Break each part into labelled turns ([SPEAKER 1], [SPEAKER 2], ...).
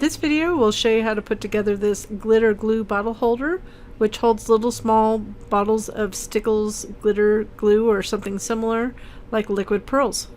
[SPEAKER 1] This video will show you how to put together this glitter glue bottle holder, which holds little small bottles of Stickles glitter glue or something similar like liquid pearls.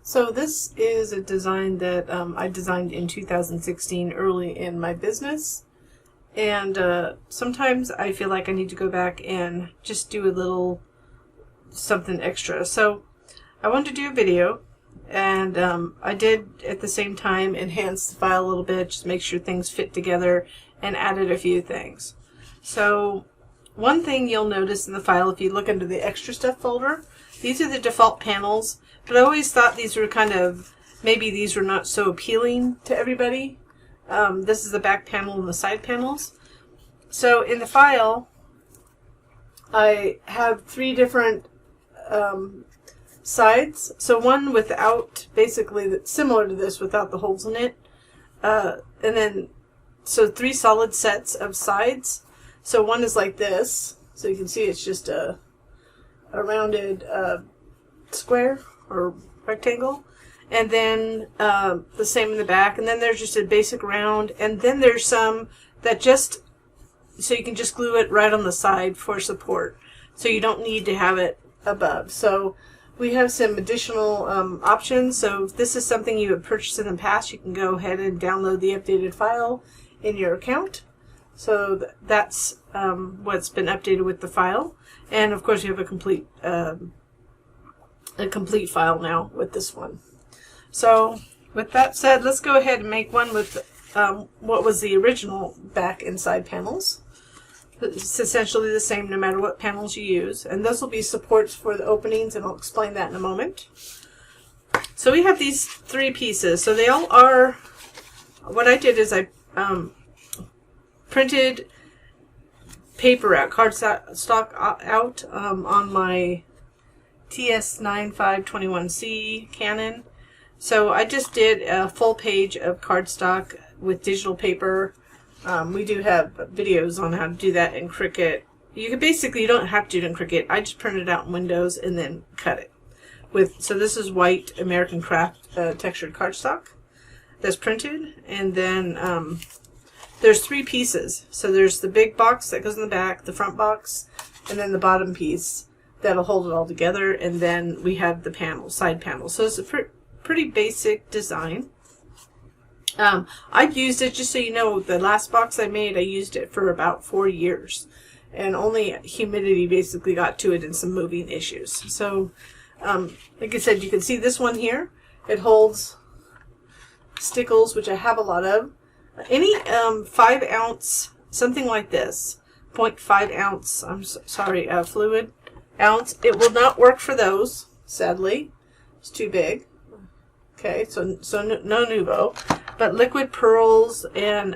[SPEAKER 1] So this is a design that I designed in 2016 early in my business, and sometimes I feel like I need to go back and just do a little something extra. So I wanted to do a video, and I did at the same time enhance the file a little bit, just make sure things fit together, and added a few things. So one thing you'll notice in the file, if you look under the extra stuff folder, these are the default panels, but I always thought these were kind of, maybe these were not so appealing to everybody. This is the back panel and the side panels. So in the file, I have three different sides. So one without, basically that's similar to this without the holes in it. And then, so three solid sets of sides. So one is like this. So you can see it's just a rounded square or rectangle. And then the same in the back. And then there's just a basic round. And then there's some that just, so you can just glue it right on the side for support. So you don't need to have it above. So we have some additional options. So if this is something you have purchased in the past, you can go ahead and download the updated file in your account. So that's what's been updated with the file. And of course you have a complete file now with this one. So with that said, let's go ahead and make one with what was the original back and side panels. It's essentially the same no matter what panels you use, and those will be supports for the openings, and I'll explain that in a moment. So we have these three pieces. So they all are, what I did is I printed paper out, cardstock out on my TS9521C Canon. So I just did a full page of cardstock with digital paper. We do have videos on how to do that in Cricut. You can basically, you don't have to do it in Cricut. I just printed it out in Windows and then cut it. So this is white American Craft textured cardstock that's printed. And then there's three pieces. So there's the big box that goes in the back, the front box, and then the bottom piece that'll hold it all together. And then we have the panel, side panel. So it's a pretty basic design. I've used it, just so you know, the last box I made, I used it for about 4 years. And only humidity basically got to it and some moving issues. So, like I said, you can see this one here. It holds Stickles, which I have a lot of. Any 5 ounce, something like this, 0.5 ounce, fluid ounce, it will not work for those, sadly. It's too big. Okay, so no Nuvo. But liquid pearls, and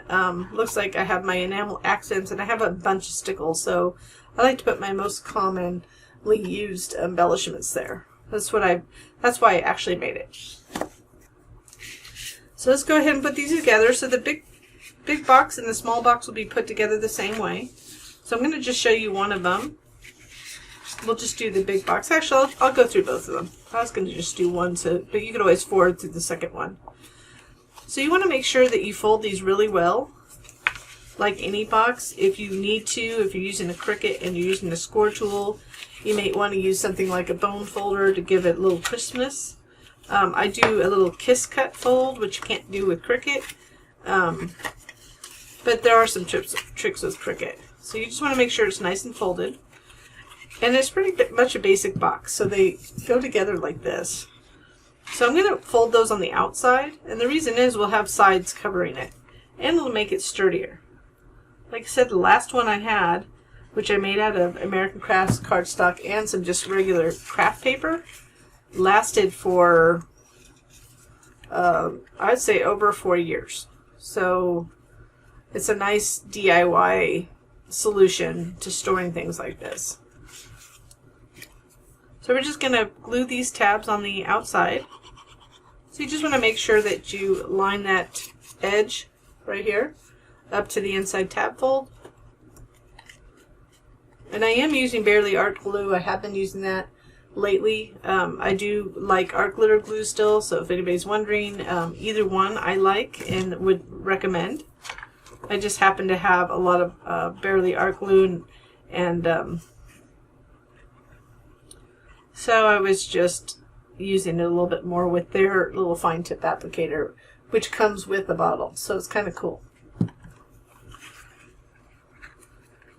[SPEAKER 1] looks like I have my enamel accents, and I have a bunch of Stickles, so I like to put my most commonly used embellishments there. That's why I actually made it. So let's go ahead and put these together. So the big box and the small box will be put together the same way. So I'm going to just show you one of them. We'll just do the big box. Actually, I'll go through both of them. I was going to just do one, but you could always forward through the second one. So you want to make sure that you fold these really well, like any box. If you need to, if you're using a Cricut and you're using a score tool, you may want to use something like a bone folder to give it a little crispness. I do a little kiss cut fold, which you can't do with Cricut, but there are some tricks with Cricut. So you just want to make sure it's nice and folded. And it's pretty much a basic box, so they go together like this. So I'm going to fold those on the outside, and the reason is we'll have sides covering it, and it'll make it sturdier. Like I said, the last one I had, which I made out of American Crafts cardstock and some just regular craft paper, lasted for, I'd say over 4 years. So it's a nice DIY solution to storing things like this. So we're just going to glue these tabs on the outside. So you just want to make sure that you line that edge right here up to the inside tab fold. And I am using Barely Art glue. I have been using that lately. I do like art glitter glue still, so if anybody's wondering, either one I like and would recommend. I just happen to have a lot of Barely art glue, and so I was just using it a little bit more with their little fine tip applicator, which comes with the bottle, so it's kind of cool.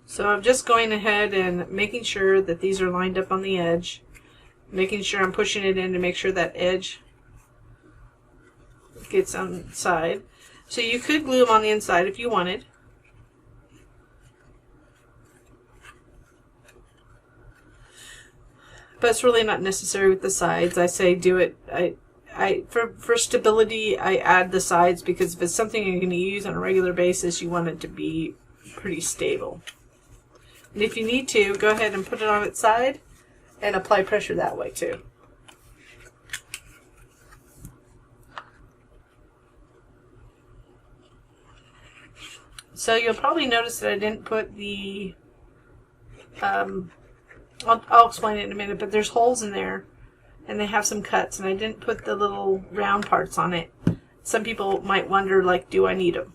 [SPEAKER 1] So I'm just going ahead and making sure that these are lined up on the edge, making sure I'm pushing it in to make sure that edge gets on the side. So you could glue them on the inside if you wanted. But it's really not necessary with the sides. I say do it. For stability, I add the sides because if it's something you're going to use on a regular basis, you want it to be pretty stable. And if you need to, go ahead and put it on its side and apply pressure that way too. So you'll probably notice that I didn't put the, I'll explain it in a minute, but there's holes in there and they have some cuts, and I didn't put the little round parts on it. Some people might wonder, like, do I need them?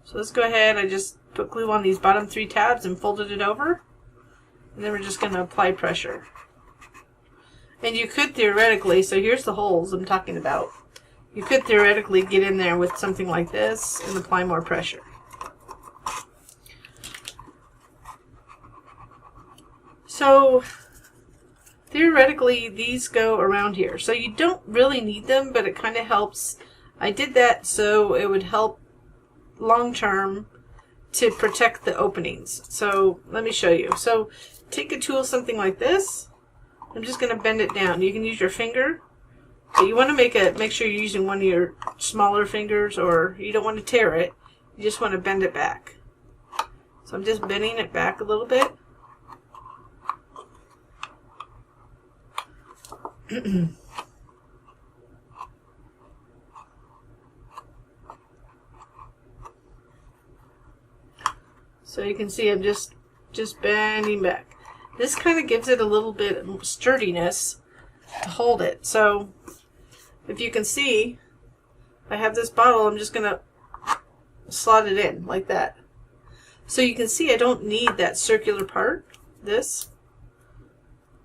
[SPEAKER 1] So let's go ahead. I just put glue on these bottom 3 tabs and folded it over. And then we're just going to apply pressure. And you could theoretically, so here's the holes I'm talking about. You could theoretically get in there with something like this and apply more pressure. So theoretically these go around here. So you don't really need them, but it kind of helps. I did that so it would help long term to protect the openings. So let me show you. So take a tool, something like this. I'm just going to bend it down. You can use your finger, but you want to make sure you're using one of your smaller fingers, or you don't want to tear it. You just want to bend it back. So I'm just bending it back a little bit. So you can see I'm just bending back. This kind of gives it a little bit of sturdiness to hold it. So if you can see, I have this bottle, I'm just going to slot it in like that. So you can see I don't need that circular part, this.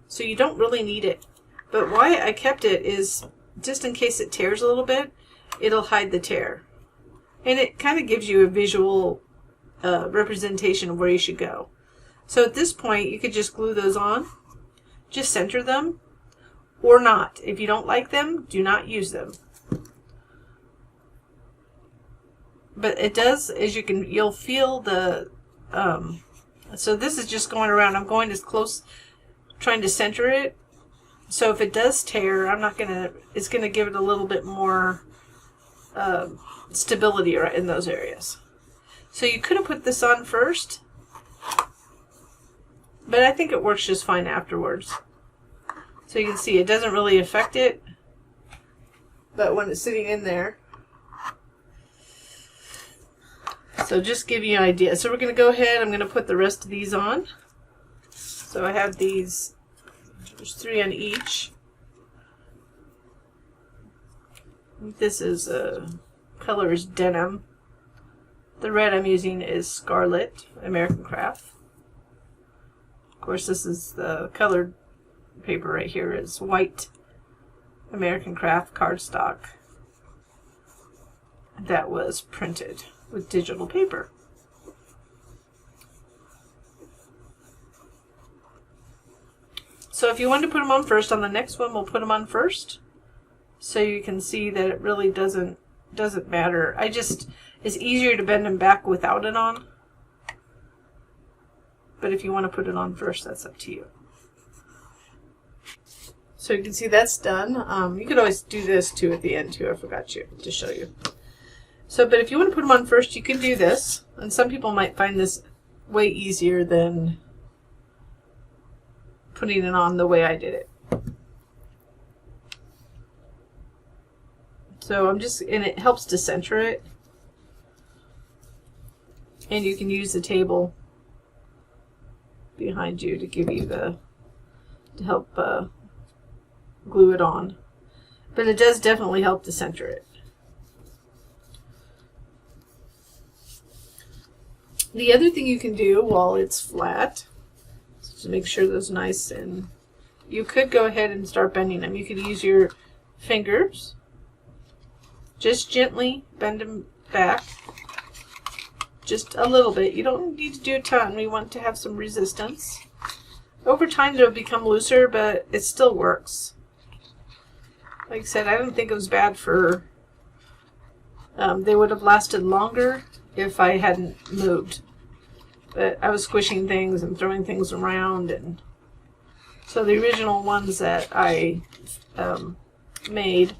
[SPEAKER 1] So you don't really need it. But why I kept it is just in case it tears a little bit, it'll hide the tear. And it kind of gives you a visual representation of where you should go. So at this point, you could just glue those on, just center them, or not. If you don't like them, do not use them. But it does, as you'll feel the, so this is just going around. I'm going as close, trying to center it. So if it does tear, it's going to give it a little bit more stability in those areas. So you could have put this on first, but I think it works just fine afterwards. So you can see it doesn't really affect it, but when it's sitting in there. So just give you an idea. So we're going to go ahead, I'm going to put the rest of these on. So I have these, there's 3 on each. This is color is denim. The red I'm using is Scarlet American Craft. Of course, this is the colored paper right here is white American Craft cardstock that was printed with digital paper. So if you want to put them on first, on the next one we'll put them on first, so you can see that it really doesn't matter. It's easier to bend them back without it on. But if you want to put it on first, that's up to you. So you can see that's done. You could always do this too at the end too. I forgot to show you. So, but if you want to put them on first, you can do this. And some people might find this way easier than putting it on the way I did it. So and it helps to center it. And you can use the table behind you to give you to help glue it on. But it does definitely help to center it. The other thing you can do while it's flat is to make sure those nice, and you could go ahead and start bending them. You could use your fingers, just gently bend them back, just a little bit. You don't need to do a ton. We want to have some resistance. Over time they'll become looser, but it still works. Like I said, I don't think it was bad for, they would have lasted longer if I hadn't moved. But I was squishing things and throwing things around, and so the original ones that I made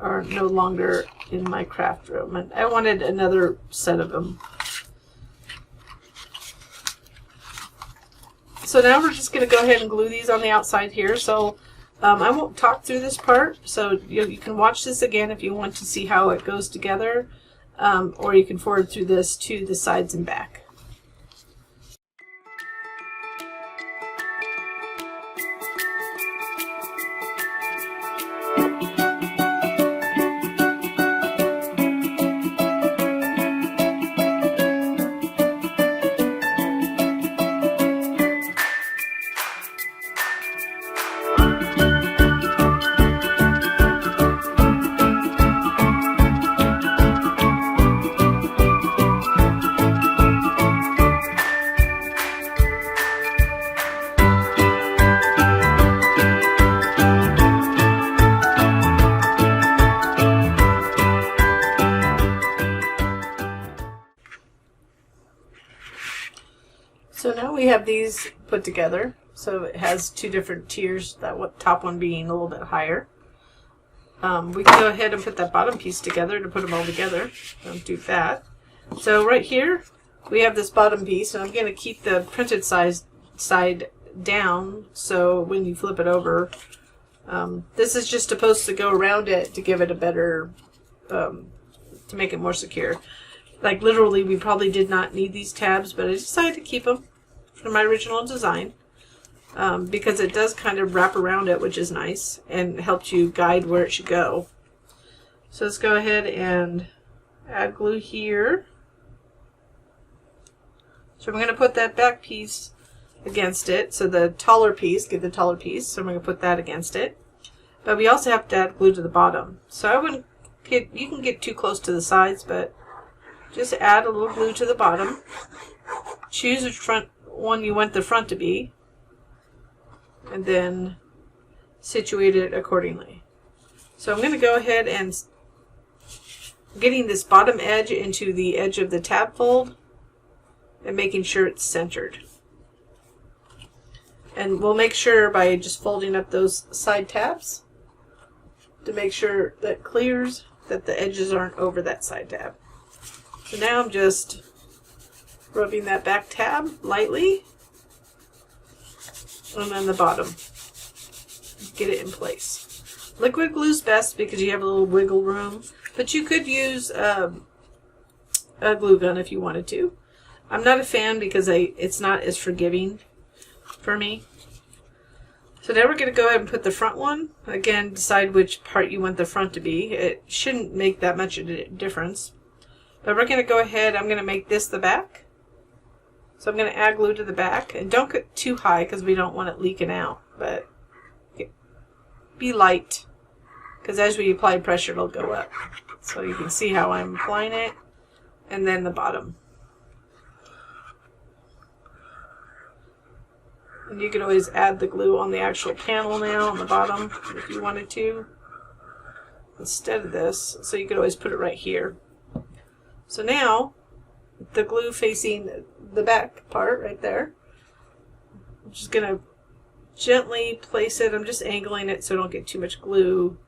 [SPEAKER 1] are no longer in my craft room, and I wanted another set of them. So now we're just going to go ahead and glue these on the outside here. So I won't talk through this part, so you can watch this again if you want to see how it goes together, or you can forward through this to the sides and back. So now we have these put together. So it has two different tiers, that top one being a little bit higher. We can go ahead and put that bottom piece together to put them all together. Don't do that. So right here we have this bottom piece, and I'm going to keep the printed side down, so when you flip it over, this is just supposed to go around it to give it a better, to make it more secure. Like literally, we probably did not need these tabs, but I decided to keep them from my original design because it does kind of wrap around it, which is nice, and helps you guide where it should go. So let's go ahead and add glue here. So I'm going to put that back piece against it. So the taller piece, get the taller piece, so I'm going to put that against it. But we also have to add glue to the bottom. So I wouldn't get, you can get too close to the sides, but just add a little glue to the bottom. Choose which front one you want the front to be, and then situate it accordingly. So I'm going to go ahead and getting this bottom edge into the edge of the tab fold and making sure it's centered. And we'll make sure by just folding up those side tabs to make sure that clears that the edges aren't over that side tab. So now I'm just rubbing that back tab lightly, and then the bottom. Get it in place. Liquid glue's best because you have a little wiggle room, but you could use a glue gun if you wanted to. I'm not a fan because it's not as forgiving for me. So now we're going to go ahead and put the front one. Again, decide which part you want the front to be. It shouldn't make that much of a difference. But we're going to go ahead, I'm going to make this the back. So I'm going to add glue to the back. And don't get too high because we don't want it leaking out. But be light, because as we apply pressure it'll go up. So you can see how I'm applying it. And then the bottom. And you can always add the glue on the actual panel now on the bottom if you wanted to, instead of this. So you could always put it right here. So now, the glue facing the back part right there, I'm just going to gently place it. I'm just angling it so I don't get too much glue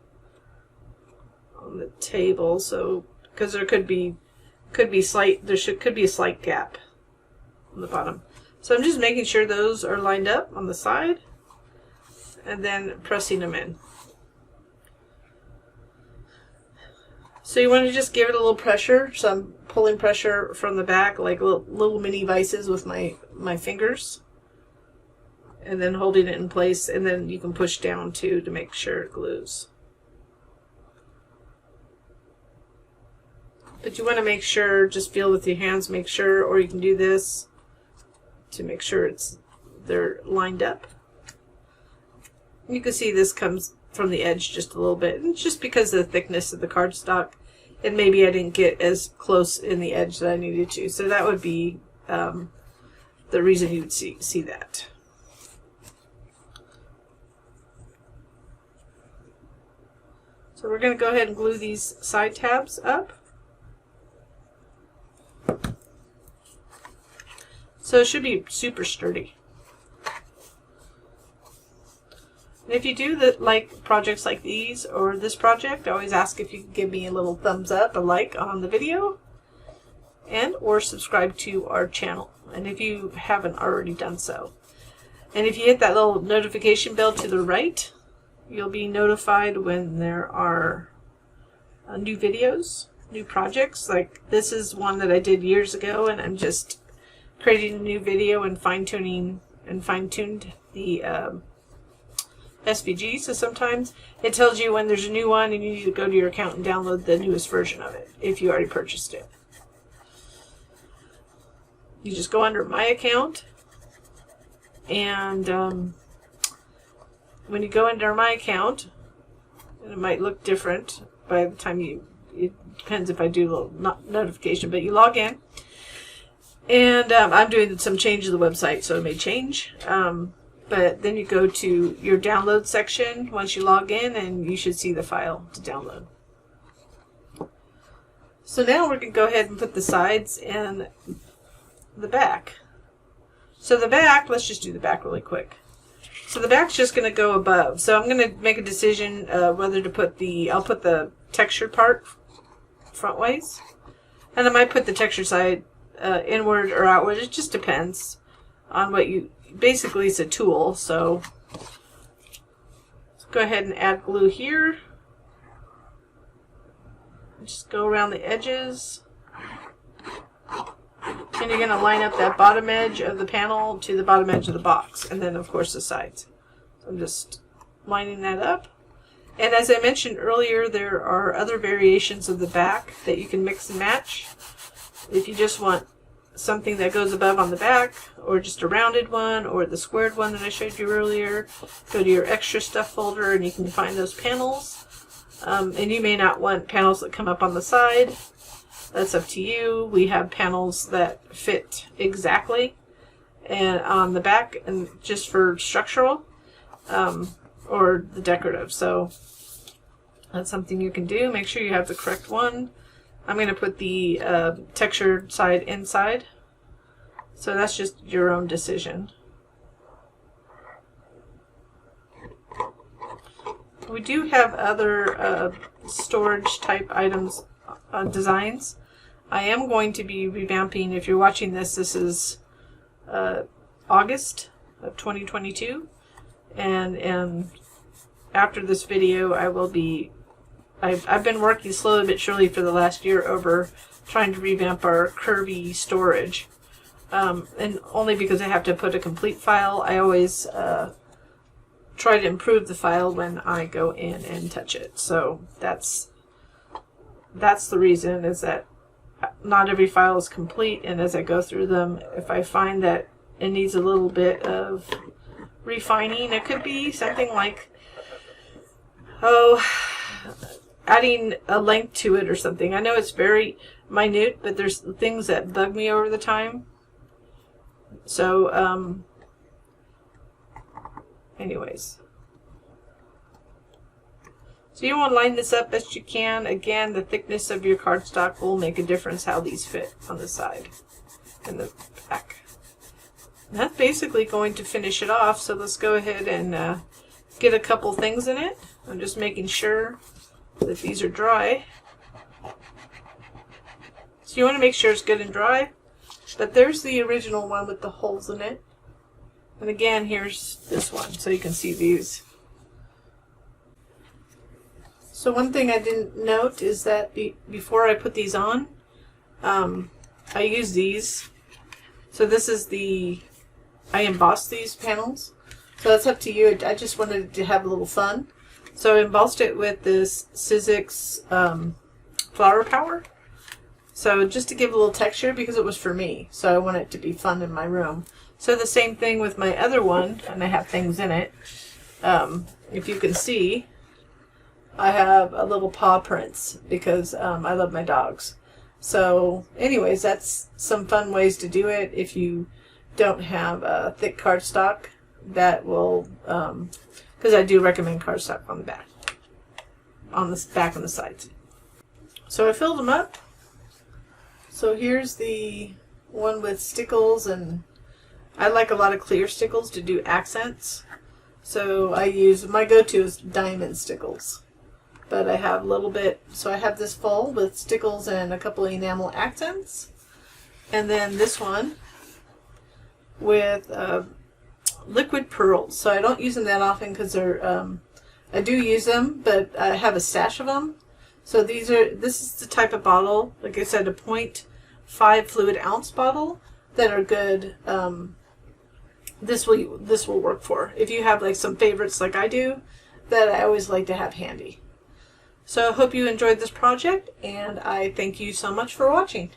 [SPEAKER 1] on the table. So, because there could be a slight gap on the bottom. So I'm just making sure those are lined up on the side and then pressing them in. So you want to just give it a little pressure. So I'm pulling pressure from the back like little mini vices with my fingers. and then holding it in place, and then you can push down too to make sure it glues. But you want to make sure, just feel with your hands, make sure, or you can do this to make sure they're lined up. You can see this comes from the edge just a little bit, and just because of the thickness of the cardstock, and maybe I didn't get as close in the edge that I needed to. So that would be the reason you would see that. So we're going to go ahead and glue these side tabs up. So it should be super sturdy. And if you do like projects like these or this project, I always ask if you can give me a little thumbs up, a like on the video, and or subscribe to our channel. And if you haven't already done so. And if you hit that little notification bell to the right, you'll be notified when there are new videos, new projects. Like this is one that I did years ago, and I'm just creating a new video and fine-tuned the SVG. So sometimes it tells you when there's a new one and you need to go to your account and download the newest version of it if you already purchased it. You just go under My Account, and when you go under My Account, and it might look different by the time it depends if I do a little notification, but you log in, and I'm doing some change to the website, so it may change. But then you go to your download section once you log in, and you should see the file to download. So now we're going to go ahead and put the sides and the back. So the back, let's just do the back really quick. So the back's just going to go above. So I'm going to make a decision whether to put I'll put the textured part front ways. And I might put the textured side inward or outward. It just depends on what basically it's a tool. So let's go ahead and add glue here. Just go around the edges. And you're going to line up that bottom edge of the panel to the bottom edge of the box. And then, of course, the sides. So I'm just lining that up. And as I mentioned earlier, there are other variations of the back that you can mix and match. If you just want something that goes above on the back, or just a rounded one, or the squared one that I showed you earlier, go to your extra stuff folder and you can find those panels. And you may not want panels that come up on the side. That's up to you. We have panels that fit exactly and on the back, and just for structural or the decorative. So that's something you can do. Make sure you have the correct one. I'm going to put the textured side inside. So that's just your own decision. We do have other storage type items, designs. I am going to be revamping, if you're watching this is August of 2022, and after this video I will be, I've been working slowly but surely for the last year over trying to revamp our curvy storage, and only because I have to put a complete file. I always try to improve the file when I go in and touch it. So that's the reason, is that not every file is complete, and as I go through them, if I find that it needs a little bit of refining, it could be something like, adding a length to it or something. I know it's very minute, but there's things that bug me over the time. So, anyways. So you want to line this up best you can. Again, the thickness of your cardstock will make a difference how these fit on the side and the back. And that's basically going to finish it off. So let's go ahead and get a couple things in it. I'm just making sure that these are dry. So you want to make sure it's good and dry. But there's the original one with the holes in it. And again, here's this one, so you can see these. So one thing I didn't note is that before I put these on, I use these. So this is I embossed these panels. So that's up to you. I just wanted to have a little fun. So I embossed it with this Sizzix flower power. So just to give a little texture because it was for me. So I want it to be fun in my room. So the same thing with my other one, and I have things in it. If you can see, I have a little paw prints because I love my dogs. So anyways, that's some fun ways to do it. If you don't have a thick cardstock, that will, because I do recommend cardstock on the back. On the back and the sides. So I filled them up. So here's the one with stickles, and I like a lot of clear stickles to do accents. So I use, my go-to is diamond stickles. But I have a little bit, so I have this full with stickles and a couple of enamel accents. And then this one with liquid pearls. So I don't use them that often because they're, I do use them, but I have a stash of them. So this is the type of bottle, like I said, a 0.5 fluid ounce bottle that are good. This will work for. If you have like some favorites like I do, that I always like to have handy. So I hope you enjoyed this project, and I thank you so much for watching.